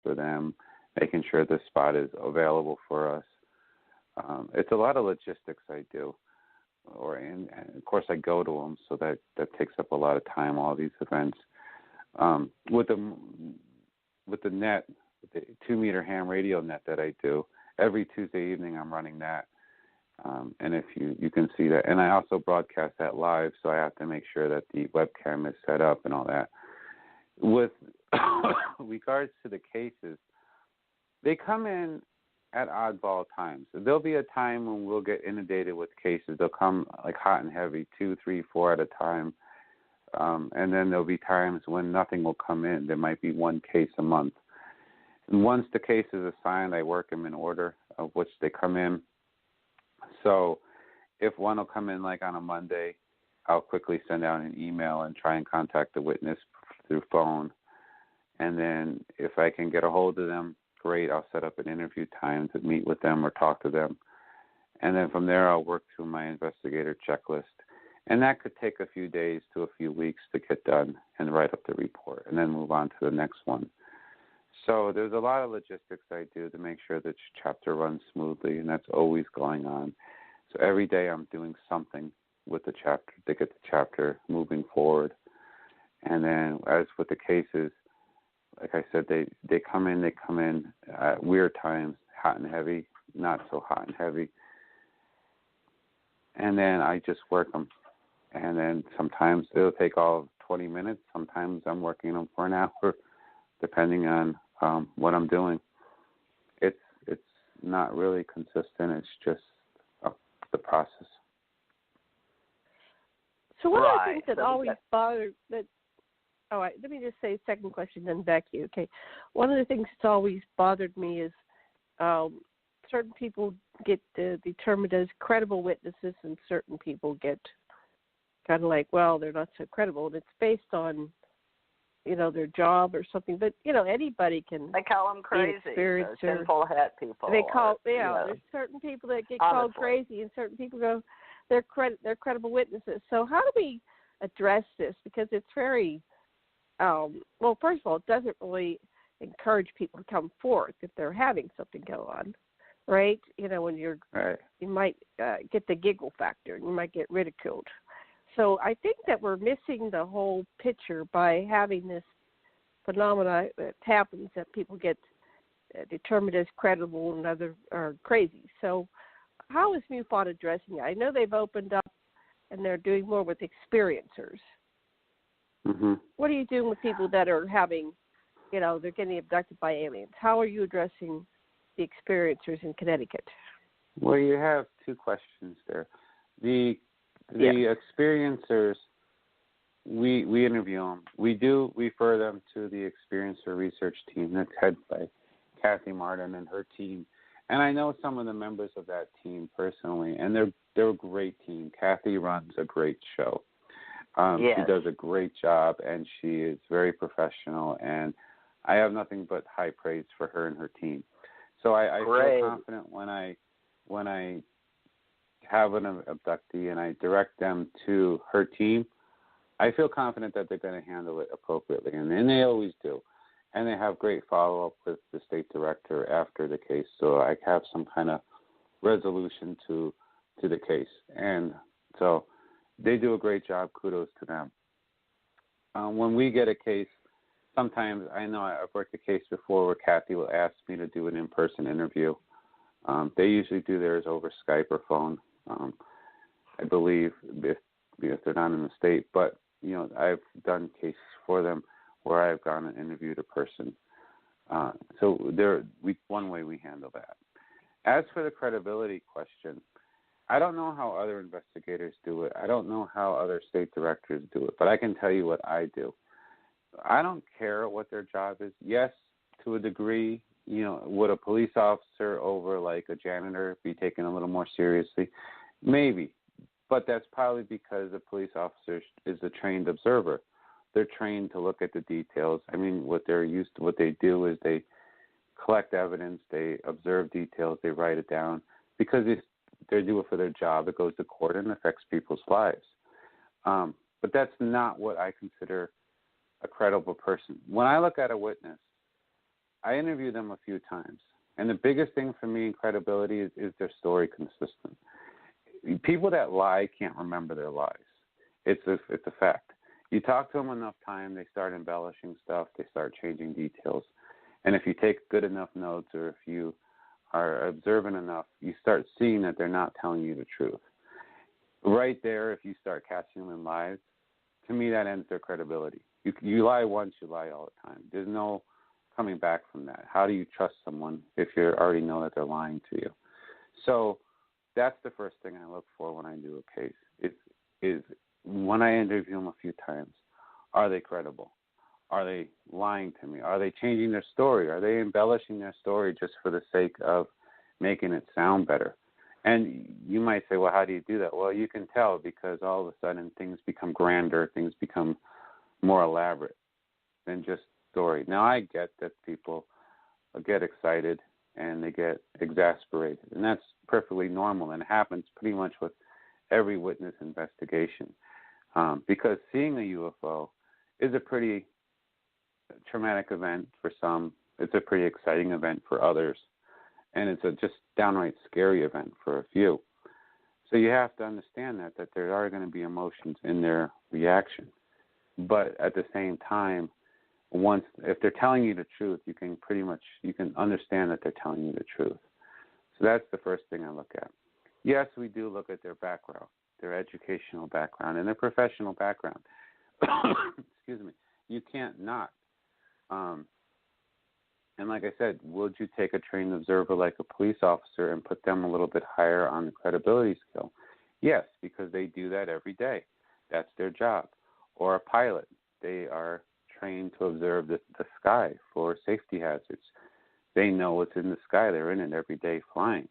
for them, making sure the spot is available for us. It's a lot of logistics I do, and of course I go to them, so that takes up a lot of time. All these events with the net, with the 2-meter ham radio net that I do every Tuesday evening, I'm running that, and if you can see that, and I also broadcast that live, so I have to make sure that the webcam is set up and all that. With regards to the cases, they come in at oddball times. So there'll be a time when we'll get inundated with cases. They'll come like hot and heavy, 2, 3, 4 at a time. And then there'll be times when nothing will come in. There might be one case a month. And once the case is assigned, I work them in order of which they come in. So if one will come in like on a Monday, I'll quickly send out an email and try and contact the witness through phone. And then if I can get a hold of them, great, I'll set up an interview time to meet with them or talk to them. And then from there, I'll work through my investigator checklist. And that could take a few days to a few weeks to get done and write up the report and then move on to the next one. So there's a lot of logistics I do to make sure that your chapter runs smoothly, and that's always going on. So every day I'm doing something with the chapter to get the chapter moving forward. And then as with the cases, like I said, they come in at weird times, hot and heavy, not so hot and heavy. And then I just work them. And then sometimes it'll take all 20 minutes. Sometimes I'm working them for an hour, depending on what I'm doing. It's not really consistent. It's just the process. So one of the things that always bothered that. All right, let me just say second question, then back to you. Okay, one of the things that's always bothered me is certain people get determined as credible witnesses, and certain people get kind of like, well, they're not so credible, and it's based on, their job or something. But anybody can. They call them crazy. Sinful hat people. They call there's certain people that get called crazy, and certain people go, they're credible witnesses. So how do we address this? Because it's very well, first of all, it doesn't really encourage people to come forth if they're having something go on, right? When you're, right. You might get the giggle factor, and you might get ridiculed. So I think that we're missing the whole picture by having this phenomena that happens, that people get determined as credible and others are crazy. So how is MUFON addressing it? I know they've opened up and they're doing more with experiencers. Mm-hmm. What are you doing with people that are having, they're getting abducted by aliens? How are you addressing the experiencers in Connecticut? Well, you have two questions there. The experiencers, we interview them. We do refer them to the experiencer research team that's headed by Kathy Martin and her team. And I know some of the members of that team personally, and they're a great team. Kathy runs a great show. She does a great job, and she is very professional, and I have nothing but high praise for her and her team. So I feel confident when I have an abductee and I direct them to her team, I feel confident that they're going to handle it appropriately, and they always do. And they have great follow-up with the state director after the case, so I have some kind of resolution to the case. And so they do a great job. Kudos to them. When we get a case, sometimes I know I've worked a case before where Kathy will ask me to do an in-person interview. They usually do theirs over Skype or phone, I believe, if they're not in the state. But, I've done cases for them where I've gone and interviewed a person. So one way we handle that. As for the credibility question, I don't know how other investigators do it. I don't know how other state directors do it, but I can tell you what I do. I don't care what their job is. Yes, to a degree, would a police officer over like a janitor be taken a little more seriously? Maybe, but that's probably because the police officer is a trained observer. They're trained to look at the details. I mean, what they do is they collect evidence, they observe details, they write it down, because they do it for their job. It goes to court and affects people's lives. But that's not what I consider a credible person. When I look at a witness, I interview them a few times. And the biggest thing for me in credibility is their story consistent. People that lie can't remember their lies. It's a fact. You talk to them enough time, they start embellishing stuff, they start changing details. And if you take good enough notes or if you are observant enough, you start seeing that they're not telling you the truth. Right there, if you start catching them in lies, to me that ends their credibility. You lie once, you lie all the time. There's no coming back from that. How do you trust someone if you already know that they're lying to you? So that's the first thing I look for when I do a case. Is when I interview them a few times, are they credible? Are they lying to me? Are they changing their story? Are they embellishing their story just for the sake of making it sound better? And you might say, well, how do you do that? Well, you can tell because all of a sudden things become grander, things become more elaborate than just story. Now, I get that people get excited and they get exasperated, and that's perfectly normal, and it happens pretty much with every witness investigation because seeing a UFO is a pretty traumatic event for some. It's a pretty exciting event for others, and it's a just downright scary event for a few. So you have to understand that there are going to be emotions in their reaction. But at the same time, if they're telling you the truth, you can understand that they're telling you the truth. So that's the first thing I look at. Yes, we do look at their background, their educational background, and their professional background. Excuse me. You can't not. And like I said, would you take a trained observer like a police officer and put them a little bit higher on the credibility scale? Yes, because they do that every day. That's their job. Or a pilot. They are trained to observe the sky for safety hazards. They know what's in the sky. They're in it every day flying.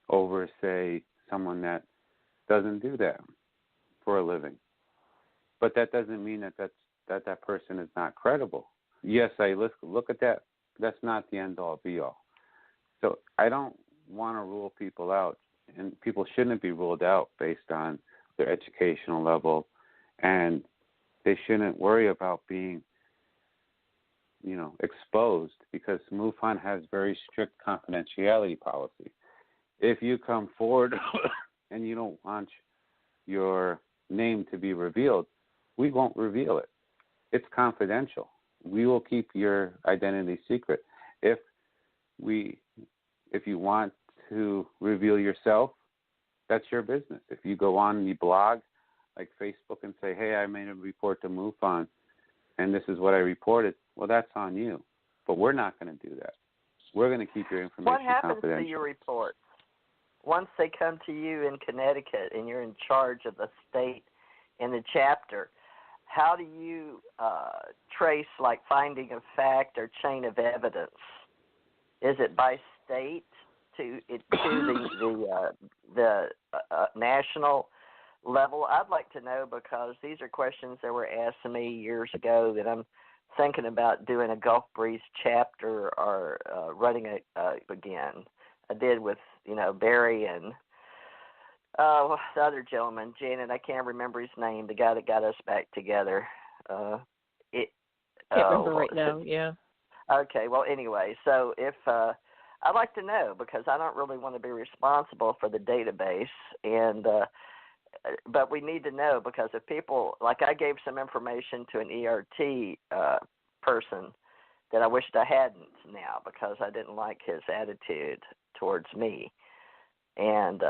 Over, say, someone that doesn't do that for a living. But that doesn't mean that person is not credible. Yes, I look at that. That's not the end-all, be-all. So I don't want to rule people out, and people shouldn't be ruled out based on their educational level, and they shouldn't worry about being, exposed because MUFON has very strict confidentiality policy. If you come forward and you don't want your name to be revealed, we won't reveal it. It's confidential. We will keep your identity secret. If you want to reveal yourself, that's your business. If you go on the blog like Facebook and say, hey, I made a report to MUFON and this is what I reported, well, that's on you. But we're not going to do that. We're going to keep your information confidential. What happens to your reports? Once they come to you in Connecticut and you're in charge of the state in the chapter, how do you trace, like, finding of fact or chain of evidence? Is it by state to the national level? I'd like to know because these are questions that were asked to me years ago that I'm thinking about doing a Gulf Breeze chapter or running it again. I did with, Barry and the other gentleman, Janet, I can't remember his name, the guy that got us back together. Can't remember right now, yeah. Okay, well, anyway, so if I'd like to know because I don't really want to be responsible for the database, and but we need to know because if people, like I gave some information to an ERT person that I wished I hadn't now because I didn't like his attitude towards me. And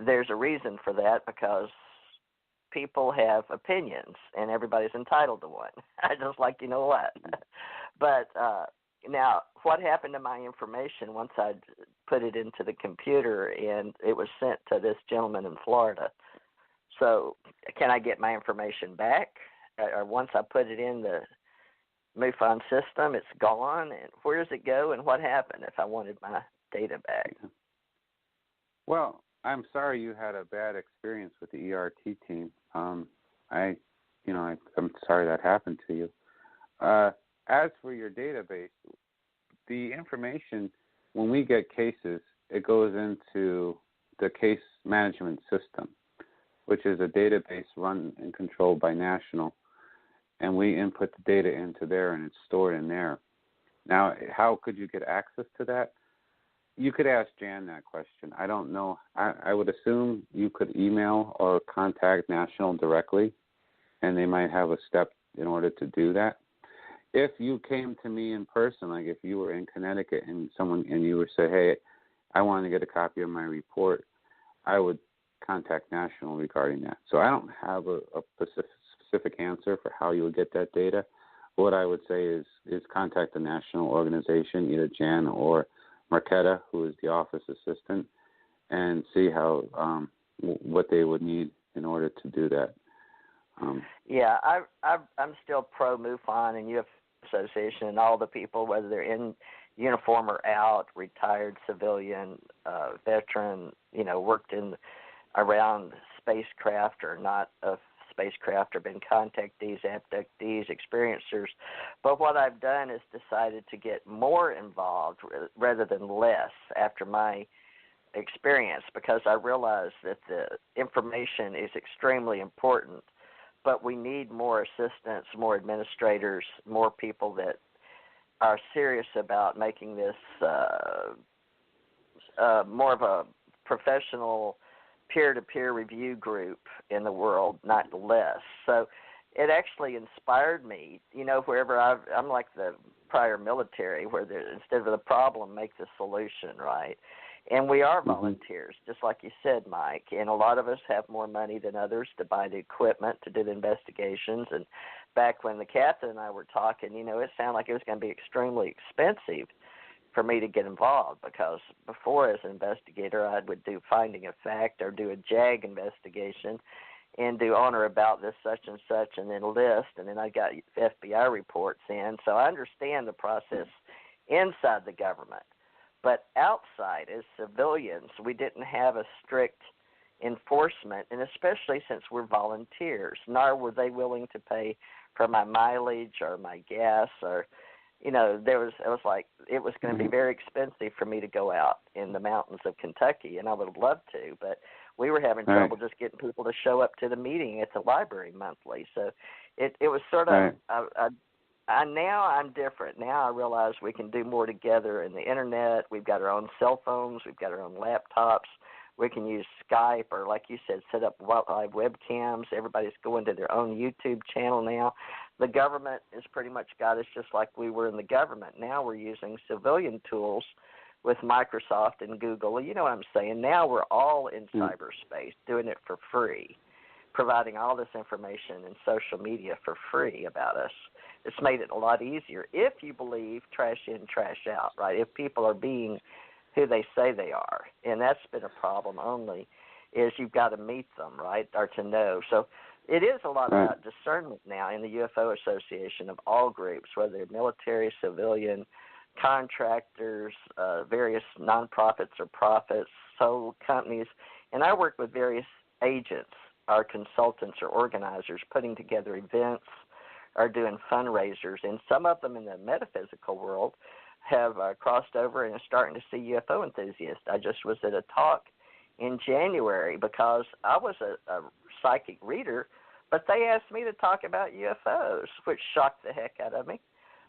there's a reason for that because people have opinions and everybody's entitled to one. I just like, what. But now, what happened to my information once I put it into the computer and it was sent to this gentleman in Florida? So can I get my information back? Or once I put it in the MUFON system, it's gone? And where does it go and what happened if I wanted my data back? Well, I'm sorry you had a bad experience with the ERT team. I'm sorry that happened to you. As for your database, the information, when we get cases, it goes into the case management system, which is a database run and controlled by National. and we input the data into there, and it's stored in there. Now, how could you get access to that? You could ask Jan that question. I don't know. I would assume you could email or contact National directly, and they might have a step in order to do that. If you came to me in person, like if you were in Connecticut and you were say, hey, I want to get a copy of my report, I would contact National regarding that. So I don't have a specific answer for how you would get that data. What I would say is contact the national organization, either Jan or Marquetta, who is the office assistant, and see how what they would need in order to do that. I'm still pro MUFON and UFO Association and all the people, whether they're in uniform or out, retired civilian, veteran, worked in around spacecraft or not a spacecraft or been contactees, abductees, experiencers. But what I've done is decided to get more involved rather than less after my experience, because I realize that the information is extremely important, but we need more assistants, more administrators, more people that are serious about making this more of a professional peer-to-peer review group in the world, not less. So it actually inspired me, wherever I'm like the prior military, where instead of the problem, make the solution, right? And we are volunteers, just like you said, Mike, and a lot of us have more money than others to buy the equipment to do the investigations. And back when the captain and I were talking, it sounded like it was going to be extremely expensive for me to get involved, because before, as an investigator, I would do finding of fact or do a JAG investigation and do on or about this such and such and then list, and then I got FBI reports in. So I understand the process inside the government. But outside, as civilians, we didn't have a strict enforcement, and especially since we're volunteers, nor were they willing to pay for my mileage or my gas, or it was going to be very expensive for me to go out in the mountains of Kentucky, and I would have loved to, but we were having trouble just getting people to show up to the meeting at the library monthly. So it was sort of now I'm different. Now I realize we can do more together in the internet. We've got our own cell phones. We've got our own laptops. We can use Skype or, like you said, set up live webcams. Everybody's going to their own YouTube channel now. The government has pretty much got us just like we were in the government. Now we're using civilian tools with Microsoft and Google. You know what I'm saying? Now we're all in cyberspace doing it for free, providing all this information and social media for free about us. It's made it a lot easier if you believe trash in, trash out, right? If people are being who they say they are. And that's been a problem only, is you've got to meet them, right, or to know. So it is a lot about discernment now in the UFO Association of all groups, whether they're military, civilian, contractors, various nonprofits or profits, sole companies. And I work with various agents, our consultants or organizers, putting together events, are doing fundraisers, and some of them in the metaphysical world have crossed over and are starting to see UFO enthusiasts. I just was at a talk in January because I was a psychic reader, but they asked me to talk about UFOs, which shocked the heck out of me.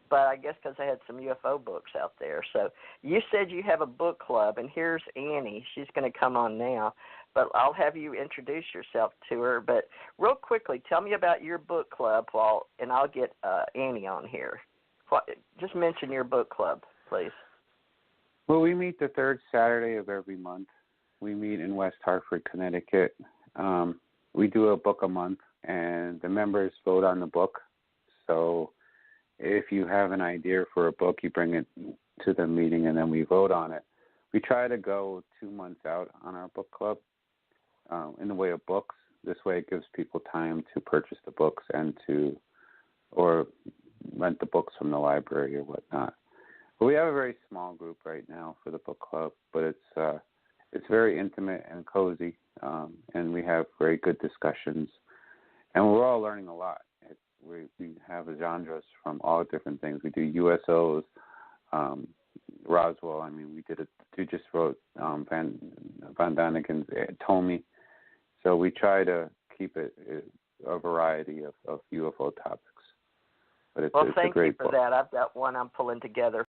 But I guess because I had some UFO books out there. So you said you have a book club, and here's Annie. She's going to come on now, but I'll have you introduce yourself to her. But real quickly, tell me about your book club, and I'll get Annie on here. Just mention your book club, please. Well, we meet the third Saturday of every month. We meet in West Hartford, Connecticut. We do a book a month, and the members vote on the book. So if you have an idea for a book, you bring it to the meeting, and then we vote on it. We try to go 2 months out on our book club in the way of books. This way it gives people time to purchase the books or rent the books from the library or whatnot. But we have a very small group right now for the book club, but it's very intimate and cozy, and we have very good discussions, and we're all learning a lot. We have genres from all different things. We do USOs, Roswell. I mean, we just wrote Van Daniken's Tommy. So we try to keep it a variety of UFO topics. But it's, well, it's thank a great you for book. that. I've got one I'm pulling together